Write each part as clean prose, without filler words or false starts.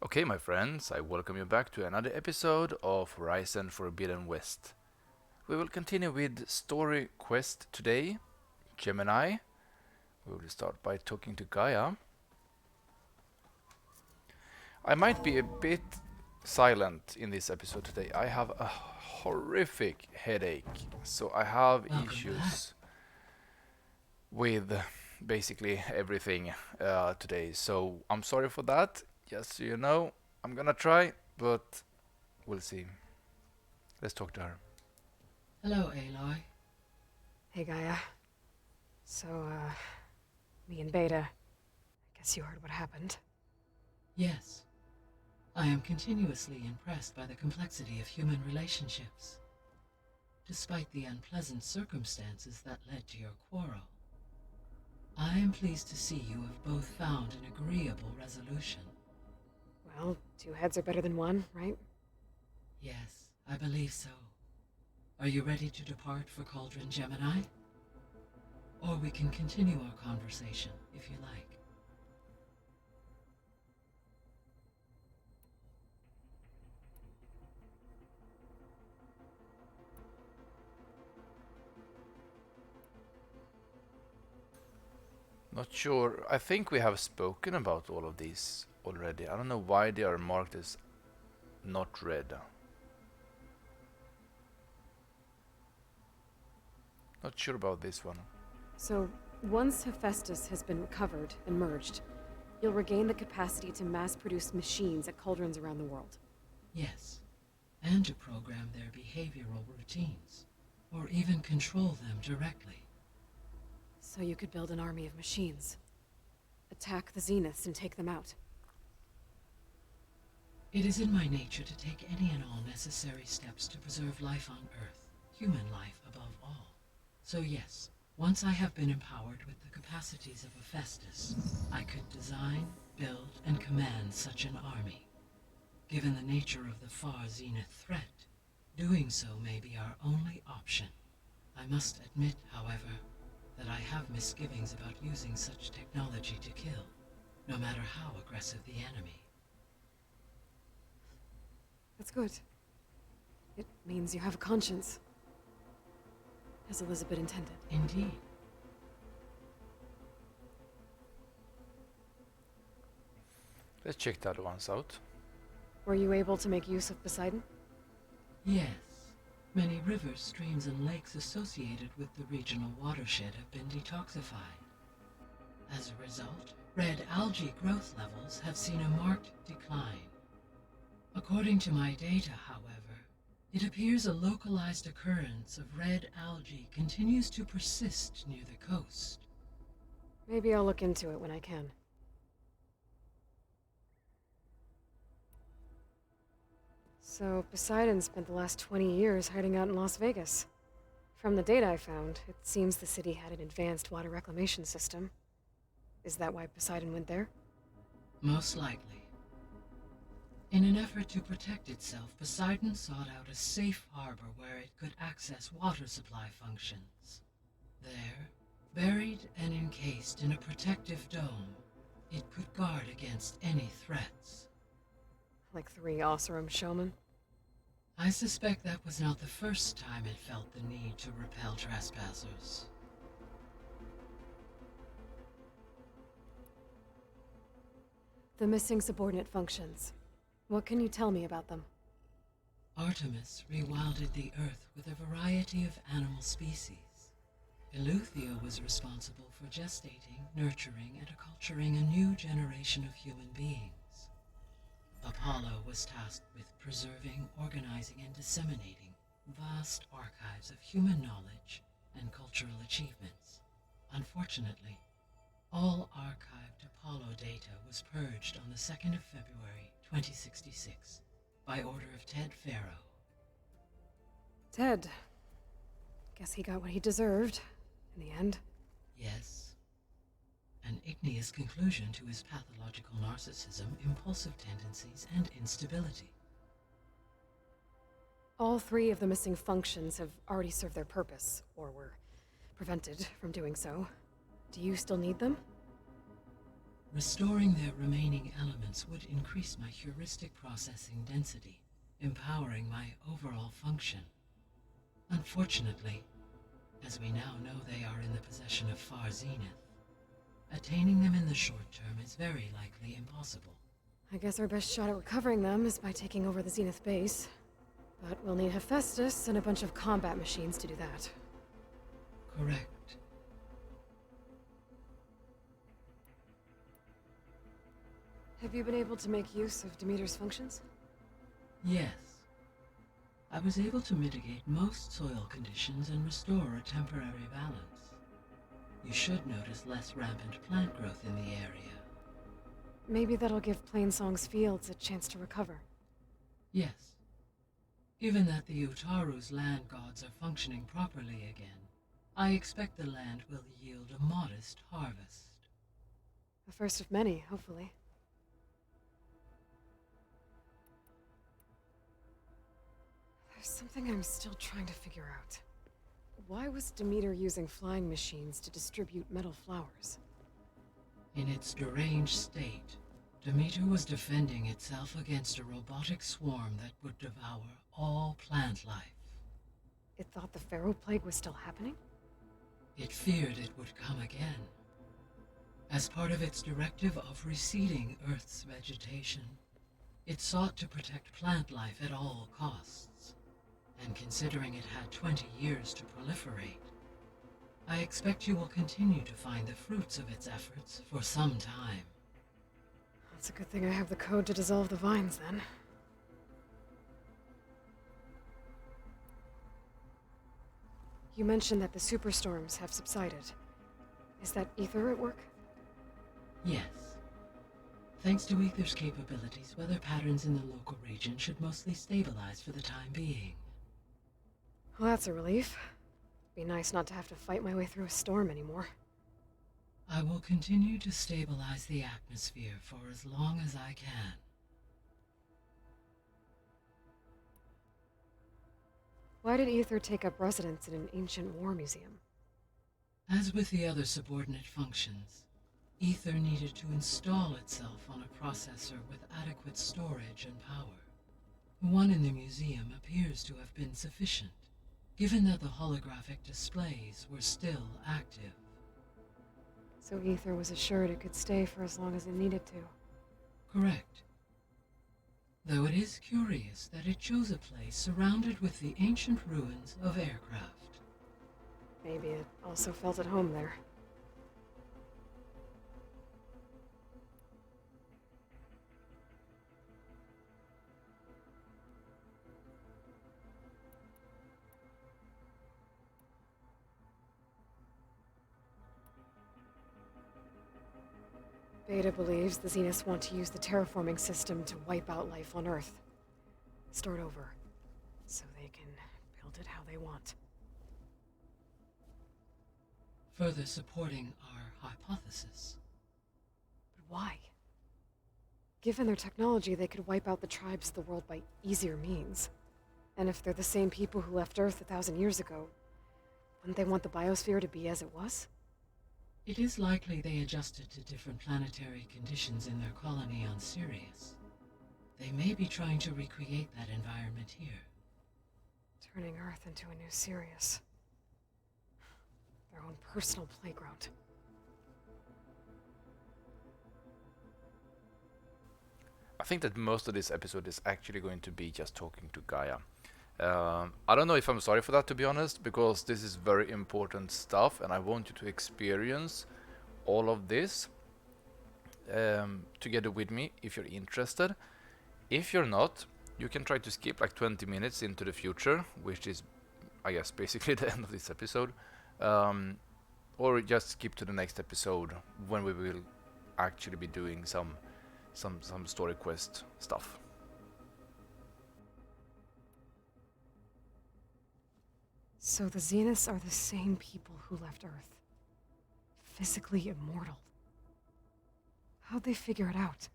Okay, my friends, I welcome you back to another episode of Horizon Forbidden West. We will continue with Story Quest today, Gemini. We will start by talking to Gaia. I might be a bit silent in this episode today. I have a horrific headache, so I have Welcome back. issues with basically everything today. So I'm sorry for that. Just so you know, I'm gonna try, but we'll see. Let's talk to her. Hello, Aloy. Hey, Gaia. So, me and Beta, I guess you heard what happened. Yes, I am continuously impressed by the complexity of human relationships. Despite the unpleasant circumstances that led to your quarrel, I am pleased to see you have both found an agreeable resolution. Well, two heads are better than one, right? Yes, I believe so. Are you ready to depart for Cauldron Gemini? Or we can continue our conversation, if you like. Not sure. I think we have spoken about all of these already. I don't know why they are marked as not read. Not sure about this one. So, once Hephaestus has been recovered and merged, you'll regain the capacity to mass-produce machines at cauldrons around the world. Yes, and to program their behavioral routines, or even control them directly. So you could build an army of machines. Attack the Zeniths and take them out. It is in my nature to take any and all necessary steps to preserve life on Earth, human life above all. So yes, once I have been empowered with the capacities of Hephaestus, I could design, build, and command such an army. Given the nature of the far Zenith threat, doing so may be our only option. I must admit, however, that I have misgivings about using such technology to kill, no matter how aggressive the enemy. That's good. It means you have a conscience. As Elizabeth intended. Indeed. Let's check the other ones out. Were you able to make use of Poseidon? Yes. Many rivers, streams, and lakes associated with the regional watershed have been detoxified. As a result, red algae growth levels have seen a marked decline. According to my data, however, it appears a localized occurrence of red algae continues to persist near the coast. Maybe I'll look into it when I can. So, Poseidon spent the last 20 years hiding out in Las Vegas. From the data I found, it seems the city had an advanced water reclamation system. Is that why Poseidon went there? Most likely. In an effort to protect itself, Poseidon sought out a safe harbor where it could access water supply functions. There, buried and encased in a protective dome, it could guard against any threats. Like 3 Osram showmen? I suspect that was not the first time it felt the need to repel trespassers. The missing subordinate functions. What can you tell me about them? Artemis rewilded the Earth with a variety of animal species. Eleuthia was responsible for gestating, nurturing, and acculturating a new generation of human beings. Apollo was tasked with preserving, organizing, and disseminating vast archives of human knowledge and cultural achievements. Unfortunately, all archived Apollo data was purged on the 2nd of February, 2066, by order of Ted Farrow. Ted. Guess he got what he deserved, in the end. Yes. An igneous conclusion to his pathological narcissism, impulsive tendencies, and instability. All 3 of the missing functions have already served their purpose, or were prevented from doing so. Do you still need them? Restoring their remaining elements would increase my heuristic processing density, empowering my overall function. Unfortunately, as we now know they are in the possession of Far Zenith, attaining them in the short term is very likely impossible. I guess our best shot at recovering them is by taking over the Zenith base. But we'll need Hephaestus and a bunch of combat machines to do that. Correct. Have you been able to make use of Demeter's functions? Yes. I was able to mitigate most soil conditions and restore a temporary balance. You should notice less rampant plant growth in the area. Maybe that'll give Plainsong's fields a chance to recover. Yes. Given that the Utaru's land gods are functioning properly again, I expect the land will yield a modest harvest. The first of many, hopefully. There's something I'm still trying to figure out. Why was Demeter using flying machines to distribute metal flowers? In its deranged state, Demeter was defending itself against a robotic swarm that would devour all plant life. It thought the Pharaoh Plague was still happening? It feared it would come again. As part of its directive of receding Earth's vegetation, it sought to protect plant life at all costs. And considering it had 20 years to proliferate, I expect you will continue to find the fruits of its efforts for some time. It's a good thing I have the code to dissolve the vines, then. You mentioned that the superstorms have subsided. Is that Ether at work? Yes. Thanks to Ether's capabilities, weather patterns in the local region should mostly stabilize for the time being. Well, that's a relief. Be nice not to have to fight my way through a storm anymore. I will continue to stabilize the atmosphere for as long as I can. Why did Ether take up residence in an ancient war museum? As with the other subordinate functions, Ether needed to install itself on a processor with adequate storage and power. The one in the museum appears to have been sufficient, given that the holographic displays were still active. So Ether was assured it could stay for as long as it needed to. Correct. Though it is curious that it chose a place surrounded with the ancient ruins of aircraft. Maybe it also felt at home there. Beta believes the Zeniths want to use the terraforming system to wipe out life on Earth. Start over, so they can build it how they want. Further supporting our hypothesis. But why? Given their technology, they could wipe out the tribes of the world by easier means. And if they're the same people who left Earth 1,000 years ago, wouldn't they want the biosphere to be as it was? It is likely they adjusted to different planetary conditions in their colony on Sirius. They may be trying to recreate that environment here. Turning Earth into a new Sirius. Their own personal playground. I think that most of this episode is actually going to be just talking to Gaia. I don't know if I'm sorry for that, to be honest, because this is very important stuff and I want you to experience all of this together with me if you're interested. If you're not, you can try to skip like 20 minutes into the future, which is, I guess, basically the end of this episode, or just skip to the next episode when we will actually be doing some story quest stuff. So the Zeniths are the same people who left Earth. Physically immortal. How'd they figure it out?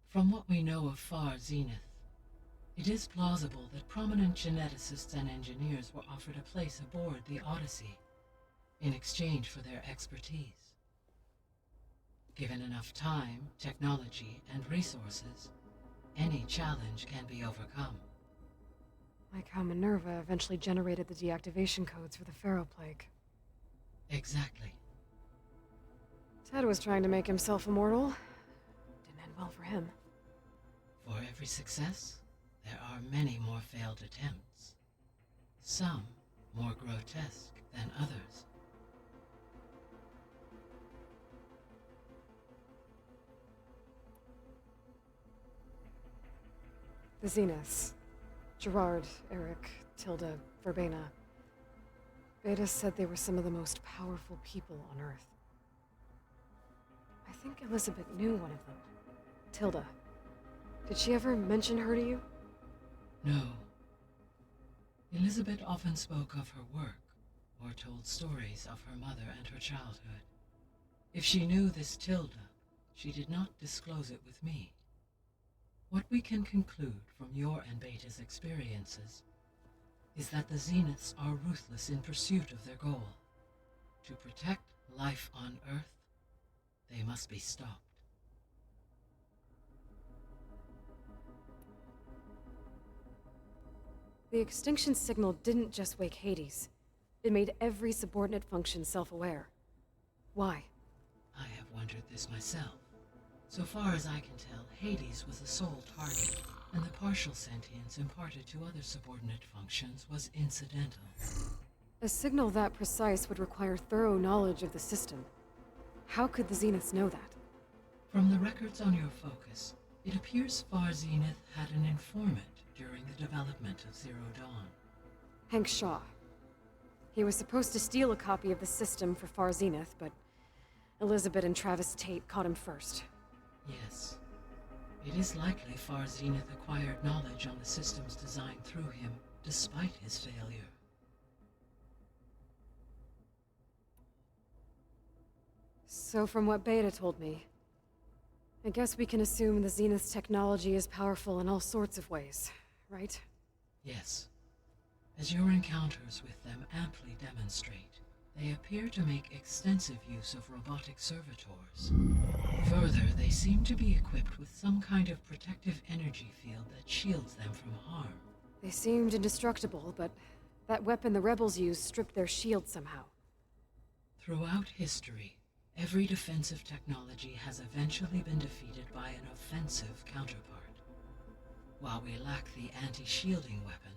From what we know of Far Zenith, it is plausible that prominent geneticists and engineers were offered a place aboard the Odyssey in exchange for their expertise. Given enough time, technology, and resources, any challenge can be overcome. Like how Minerva eventually generated the deactivation codes for the Pharaoh Plague. Exactly. Ted was trying to make himself immortal. Didn't end well for him. For every success, there are many more failed attempts. Some more grotesque than others. The Zeniths. Gerard, Eric, Tilda, Verbena. Beta said they were some of the most powerful people on Earth. I think Elizabeth knew one of them. Tilda. Did she ever mention her to you? No. Elizabeth often spoke of her work, or told stories of her mother and her childhood. If she knew this Tilda, she did not disclose it with me. What we can conclude from your and Beta's experiences is that the Zeniths are ruthless in pursuit of their goal. To protect life on Earth, they must be stopped. The extinction signal didn't just wake Hades. It made every subordinate function self-aware. Why? I have wondered this myself. So far as I can tell, Hades was the sole target, and the partial sentience imparted to other subordinate functions was incidental. A signal that precise would require thorough knowledge of the system. How could the Zeniths know that? From the records on your focus, it appears Far Zenith had an informant during the development of Zero Dawn. Hank Shaw. He was supposed to steal a copy of the system for Far Zenith, but Elizabeth and Travis Tate caught him first. Yes. It is likely Far Zenith acquired knowledge on the systems designed through him, despite his failure. So from what Beta told me, I guess we can assume the Zenith's technology is powerful in all sorts of ways, right? Yes. As your encounters with them amply demonstrate, they appear to make extensive use of robotic servitors. Further, they seem to be equipped with some kind of protective energy field that shields them from harm. They seemed indestructible, but that weapon the rebels used stripped their shield somehow. Throughout history, every defensive technology has eventually been defeated by an offensive counterpart. While we lack the anti-shielding weapon,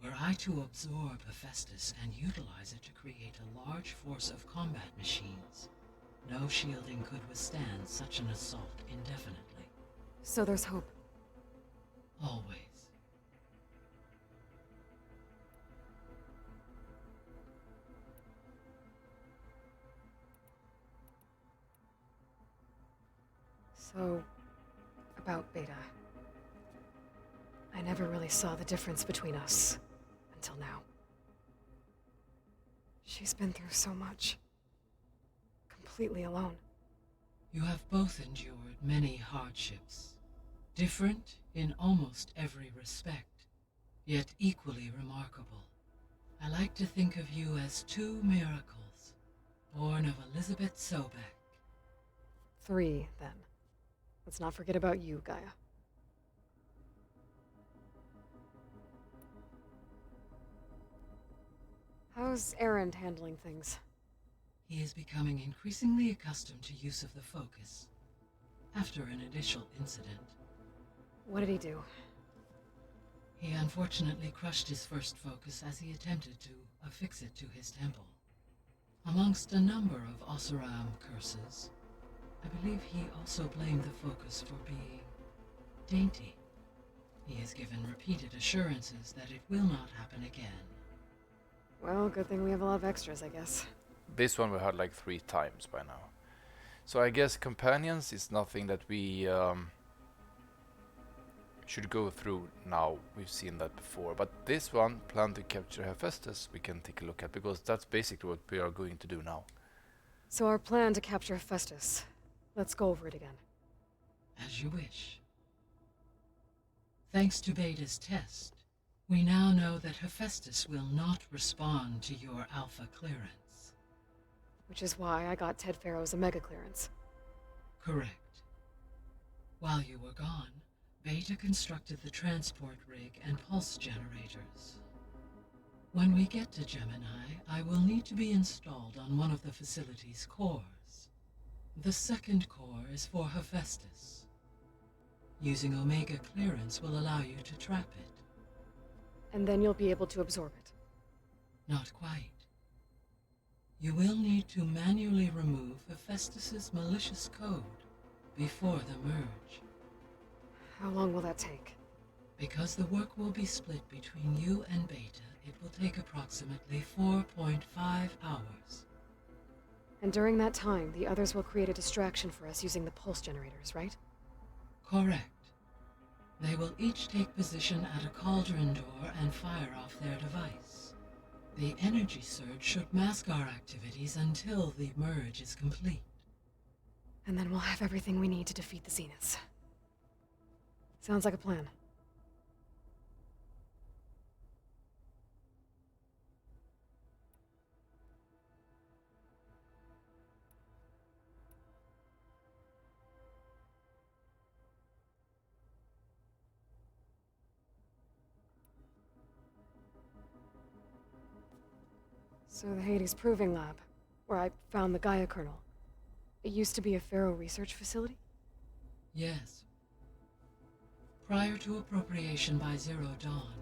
were I to absorb Hephaestus and utilize it to create a large force of combat machines, no shielding could withstand such an assault indefinitely. So there's hope. Always. So, about Beta. I never really saw the difference between us, until now. She's been through so much. Completely alone. You have both endured many hardships, different in almost every respect, yet equally remarkable. I like to think of you as two miracles, born of Elizabeth Sobek. 3, then. Let's not forget about you, Gaia. How's Erend handling things? He is becoming increasingly accustomed to use of the focus, after an initial incident. What did he do? He unfortunately crushed his first focus as he attempted to affix it to his temple. Amongst a number of Oseram curses, I believe he also blamed the focus for being dainty. He has given repeated assurances that it will not happen again. Well, good thing we have a lot of extras, I guess. This one we had like 3 times by now. So I guess companions is nothing that we should go through now. We've seen that before. But this one, plan to capture Hephaestus, we can take a look at, because that's basically what we are going to do now. So our plan to capture Hephaestus. Let's go over it again. As you wish. Thanks to Beta's test, we now know that Hephaestus will not respond to your alpha clearance. Which is why I got Ted Pharaoh's Omega clearance. Correct. While you were gone, Beta constructed the transport rig and pulse generators. When we get to Gemini, I will need to be installed on one of the facility's cores. The second core is for Hephaestus. Using Omega clearance will allow you to trap it. And then you'll be able to absorb it. Not quite. You will need to manually remove Hephaestus's malicious code before the merge. How long will that take? Because the work will be split between you and Beta, it will take approximately 4.5 hours. And during that time, the others will create a distraction for us using the pulse generators, right? Correct. They will each take position at a cauldron door and fire off their device. The energy surge should mask our activities until the merge is complete. And then we'll have everything we need to defeat the Zeniths. Sounds like a plan. So the Hades Proving Lab, where I found the Gaia kernel. It used to be a Pharaoh research facility? Yes. Prior to appropriation by Zero Dawn,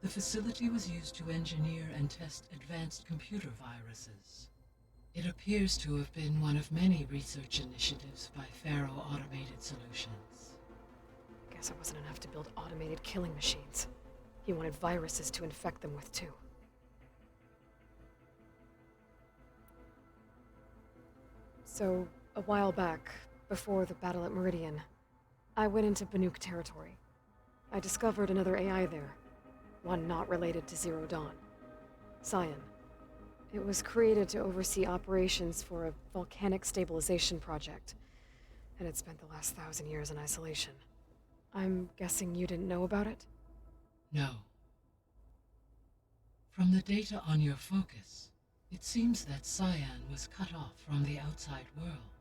the facility was used to engineer and test advanced computer viruses. It appears to have been one of many research initiatives by Pharaoh Automated Solutions. Guess it wasn't enough to build automated killing machines. He wanted viruses to infect them with, too. So, a while back, before the battle at Meridian, I went into Banuk territory. I discovered another AI there, one not related to Zero Dawn. Cyan. It was created to oversee operations for a volcanic stabilization project, and it spent the last 1,000 years in isolation. I'm guessing you didn't know about it? No. From the data on your focus, it seems that Cyan was cut off from the outside world,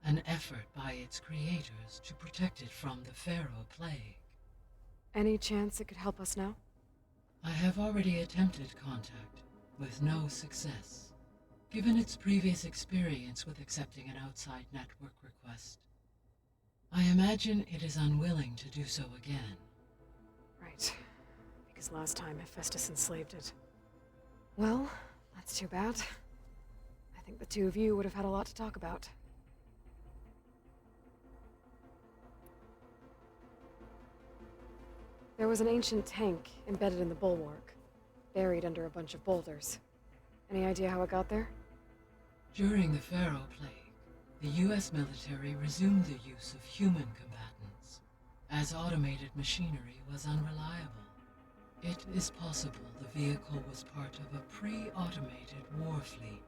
an effort by its creators to protect it from the Pharaoh plague. Any chance it could help us now? I have already attempted contact, with no success. Given its previous experience with accepting an outside network request, I imagine it is unwilling to do so again. Right. Because last time Hephaestus enslaved it. Well, that's too bad. I think the two of you would have had a lot to talk about. There was an ancient tank embedded in the bulwark, buried under a bunch of boulders. Any idea how it got there? During the Pharaoh plague, the US military resumed the use of human combatants, as automated machinery was unreliable. It is possible the vehicle was part of a pre-automated war fleet.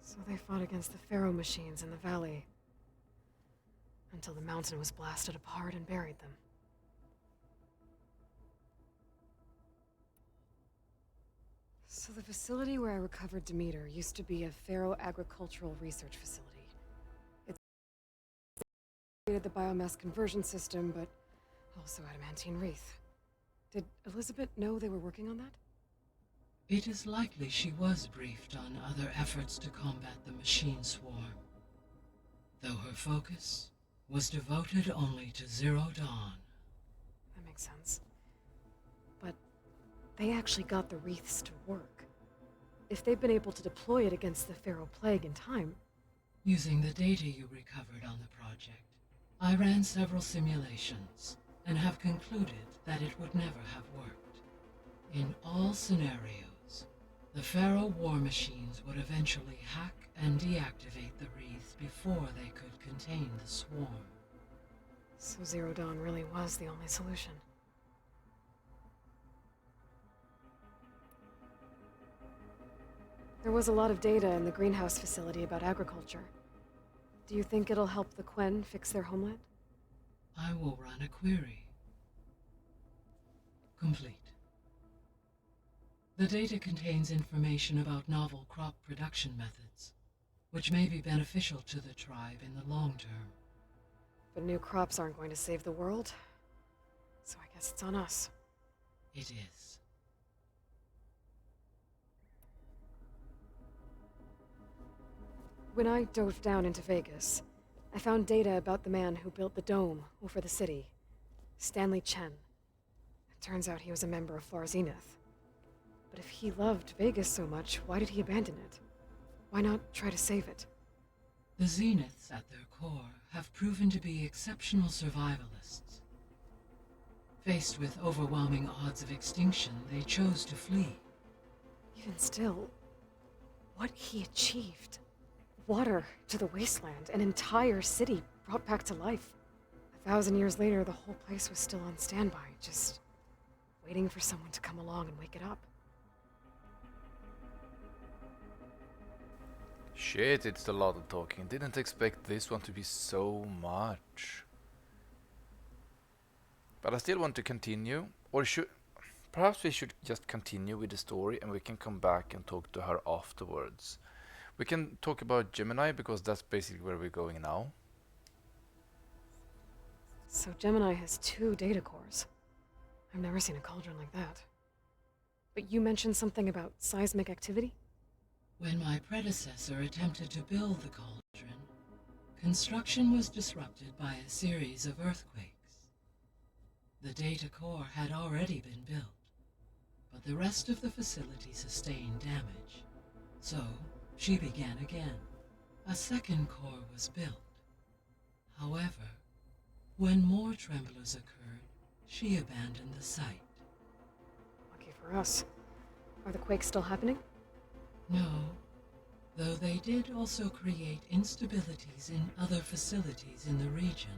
So they fought against the Pharaoh machines in the valley, until the mountain was blasted apart and buried them. So the facility where I recovered Demeter used to be a Pharaoh agricultural research facility. It created the biomass conversion system, but also adamantine wreath. Did Elizabeth know they were working on that? It is likely she was briefed on other efforts to combat the machine swarm, though her focus was devoted only to Zero Dawn. That makes sense. But they actually got the wreaths to work. If they've been able to deploy it against the Pharaoh plague in time... Using the data you recovered on the project, I ran several simulations and have concluded that it would never have worked. In all scenarios, the Pharaoh war machines would eventually hack and deactivate the wreath before they could contain the swarm. So Zero Dawn really was the only solution. There was a lot of data in the greenhouse facility about agriculture. Do you think it'll help the Quen fix their homeland? I will run a query. Complete. The data contains information about novel crop production methods, which may be beneficial to the tribe in the long term. But new crops aren't going to save the world, so I guess it's on us. It is. When I dove down into Vegas, I found data about the man who built the dome over the city, Stanley Chen. It turns out he was a member of Far Zenith. But if he loved Vegas so much, why did he abandon it? Why not try to save it? The Zeniths, at their core, have proven to be exceptional survivalists. Faced with overwhelming odds of extinction, they chose to flee. Even still, what he achieved. Water to the wasteland, an entire city brought back to life. 1,000 years later, the whole place was still on standby, just waiting for someone to come along and wake it up. Shit, it's a lot of talking. Didn't expect this one to be so much. But I still want to continue. Or perhaps we should just continue with the story and we can come back and talk to her afterwards. We can talk about Gemini because that's basically where we're going now. So Gemini has 2 data cores. I've never seen a cauldron like that. But you mentioned something about seismic activity? When my predecessor attempted to build the cauldron, construction was disrupted by a series of earthquakes. The data core had already been built, but the rest of the facility sustained damage. So, she began again. A second core was built. However, when more tremblers occurred, she abandoned the site. Lucky for us. Are the quakes still happening? No, though they did also create instabilities in other facilities in the region.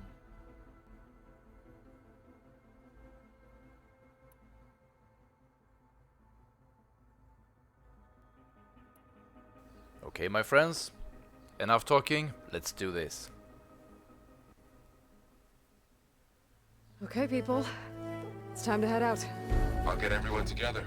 Okay, my friends, enough talking, let's do this. Okay, people. It's time to head out. I'll get everyone together.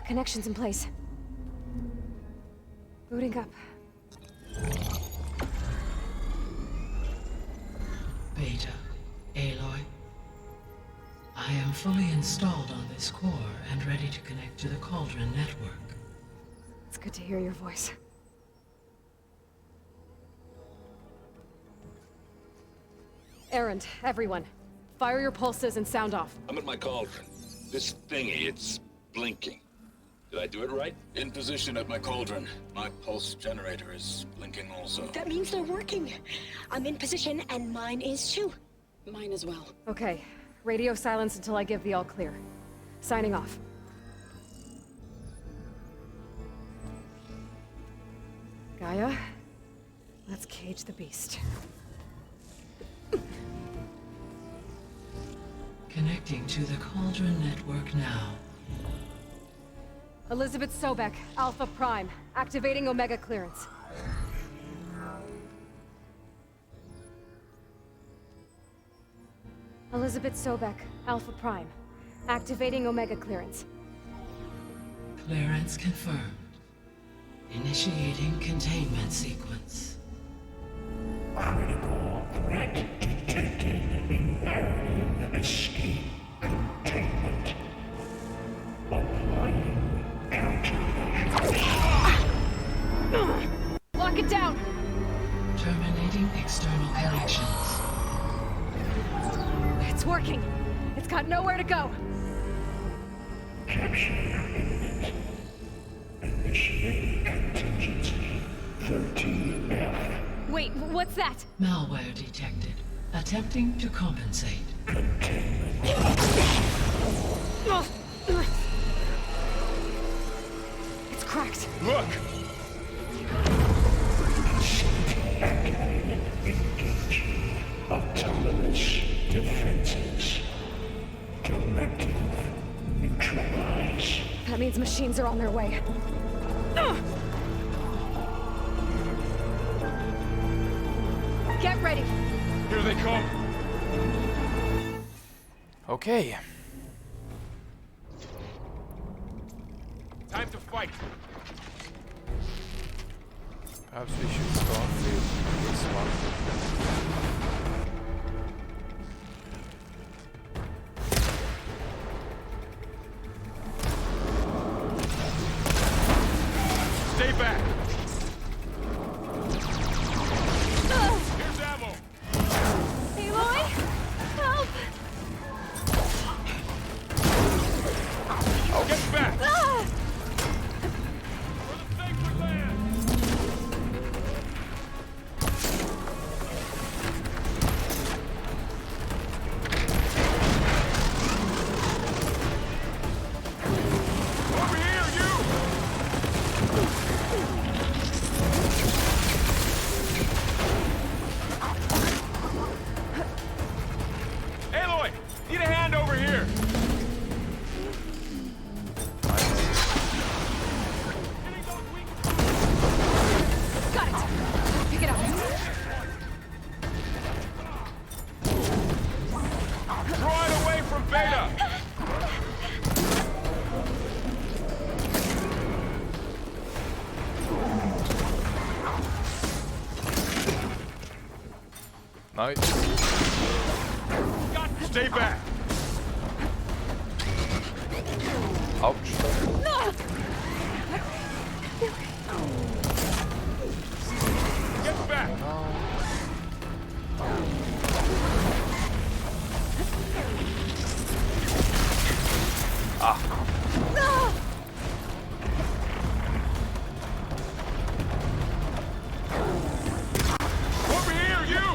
Connections in place. Booting up. Beta, Aloy. I am fully installed on this core and ready to connect to the Cauldron network. It's good to hear your voice. Errand, everyone. Fire your pulses and sound off. I'm at my cauldron. This thingy, it's blinking. Did I do it right? In position at my cauldron. My pulse generator is blinking also. That means they're working. I'm in position, and mine is too. Mine as well. Okay. Radio silence until I give the all clear. Signing off. Gaia, let's cage the beast. Connecting to the Cauldron network now. Elizabeth Sobek, Alpha Prime, activating Omega clearance. Elizabeth Sobek, Alpha Prime, activating Omega clearance. Clearance confirmed. Initiating containment sequence. Critical threat detected. Imperative escape containment. Applying countermeasures. Lock it down! Terminating external connections. It's working! It's got nowhere to go! Capture imminent. Initiate contingency 13F. Wait, what's that? Malware detected. Attempting to compensate. It's cracked. Look! Engaging autonomous defenses. Directive neutralize. That means machines are on their way. Get ready! Here they come! Okay. Time to fight! Perhaps we should start with this one. Stay back! Here's ammo! Aloy! Help! Get back! Ah! For the sacred land! Over here, you! Aloy! Need a hand over here! Getting those weak Got it! Pick it up. Draw it away from Beta! Nice. Stay back! Ouch. Get back! Over here, you!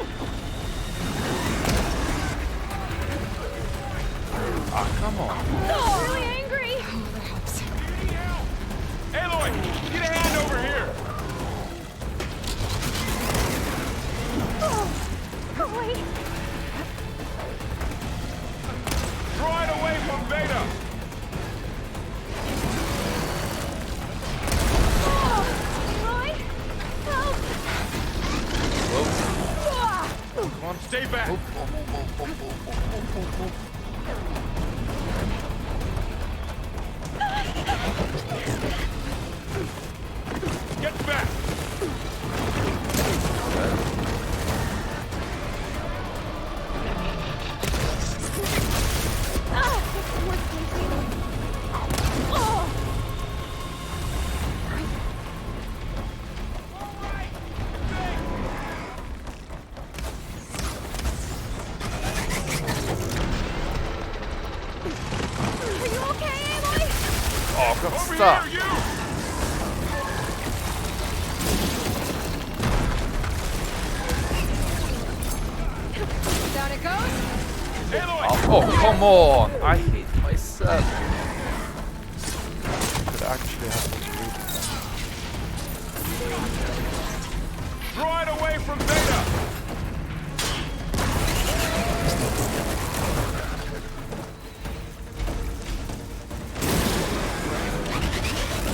Ah, come on. Oh, really angry! Need help! Aloy, need a hand over here! Oh, wait! Draw it away from Beta! Aloy! Help! Ah! Come on. Stay back! Oh, oh, oh, oh, oh, oh, oh, oh, oh. Get back! Ah! It's worth containing. Oh! Are you okay, Aloy? Oh, got Over stuck. here, you! Down it goes. Aloy! Oh, come on. I hate myself. Could actually have to read. Draw it away from Beta!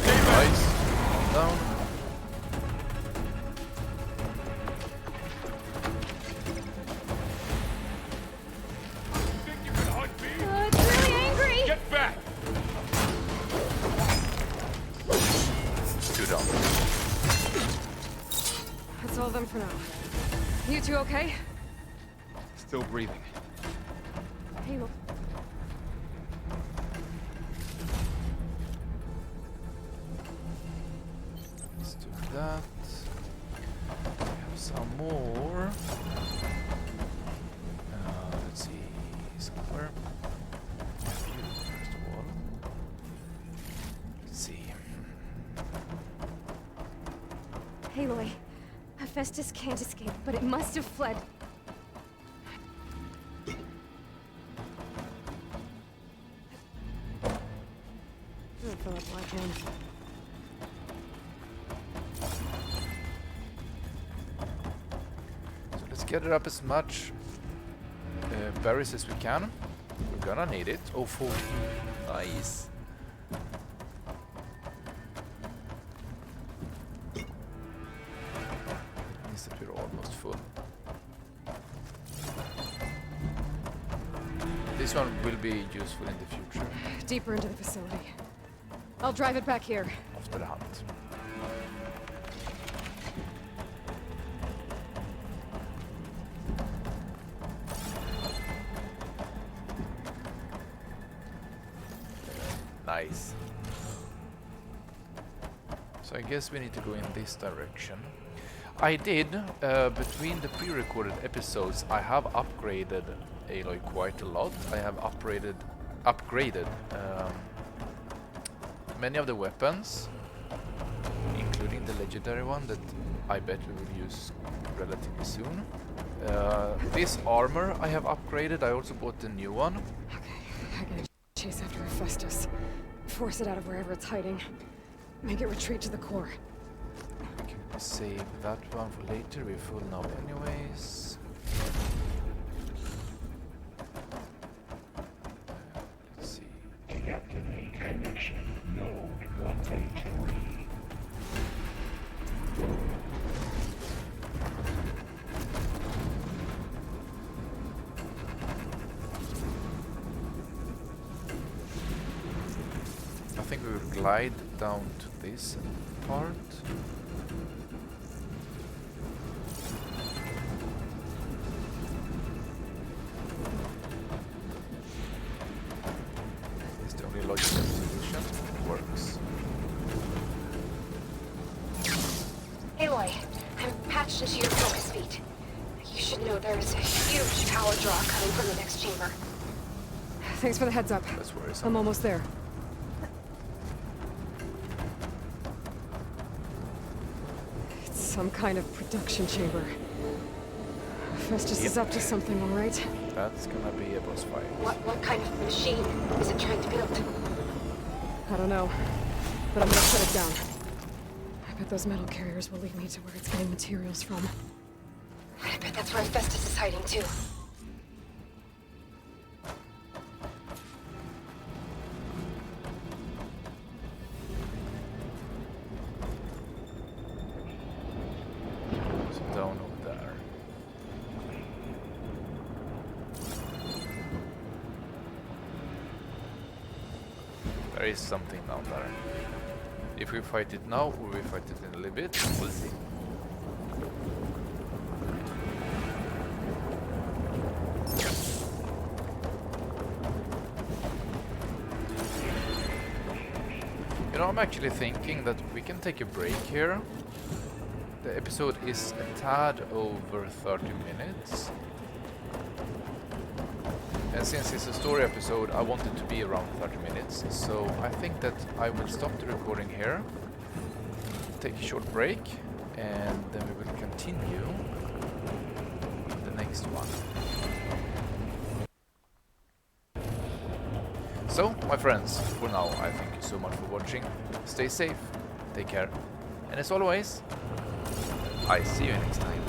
Stay back! Nice. Down. Think you can hunt me? It's really angry. Get back! Two down. for now. You two okay? Still breathing. Hey, look. Let's do that. We have some more. Let's see. Somewhere. First of all. Let's see. Aloy, Hephaestus can't escape, but it must have fled. Fill up Black Hand. So let's gather up as much berries as we can. We're gonna need it. Oh, full. Nice. Means that we're almost full. This one will be useful in the future Deeper into the facility. I'll drive it back here. after the hunt. Nice. So I guess we need to go in this direction. I did, between the pre-recorded episodes, I have upgraded Aloy quite a lot. I have upgraded many of the weapons, including the legendary one that I bet we will use relatively soon. This armor I have upgraded. I also bought the new one. Okay, I gotta chase after Hephaestus. Force it out of wherever it's hiding. Make it retreat to the core. We can save that one for later. We're full now anyways. Let's see. Deactivate connection. Node 183. I think we will glide down to this part. It's the only logical solution. It works. Aloy, I'm patched into your focus feed. You should know there's a huge power draw coming from the next chamber. Thanks for the heads up. That's worrisome. I'm almost there. It's some kind of production chamber. Hephaestus is up to something, all right? That's gonna be a boss fight. What kind of machine is it trying to build? I don't know, but I'm gonna shut it down. I bet those metal carriers will lead me to where it's getting materials from. I bet that's where Hephaestus is hiding too. So down over there. There is something down there. If we fight it now or we fight it in a little bit, we'll see. You know, I'm actually thinking that we can take a break here. The episode is a tad over 30 minutes. And since it's a story episode, I want it to be around 30 minutes. So I think that I will stop the recording here, take a short break, and then we will continue the next one. So, my friends, for now, I thank you so much for watching. Stay safe, take care, and as always, I see you next time.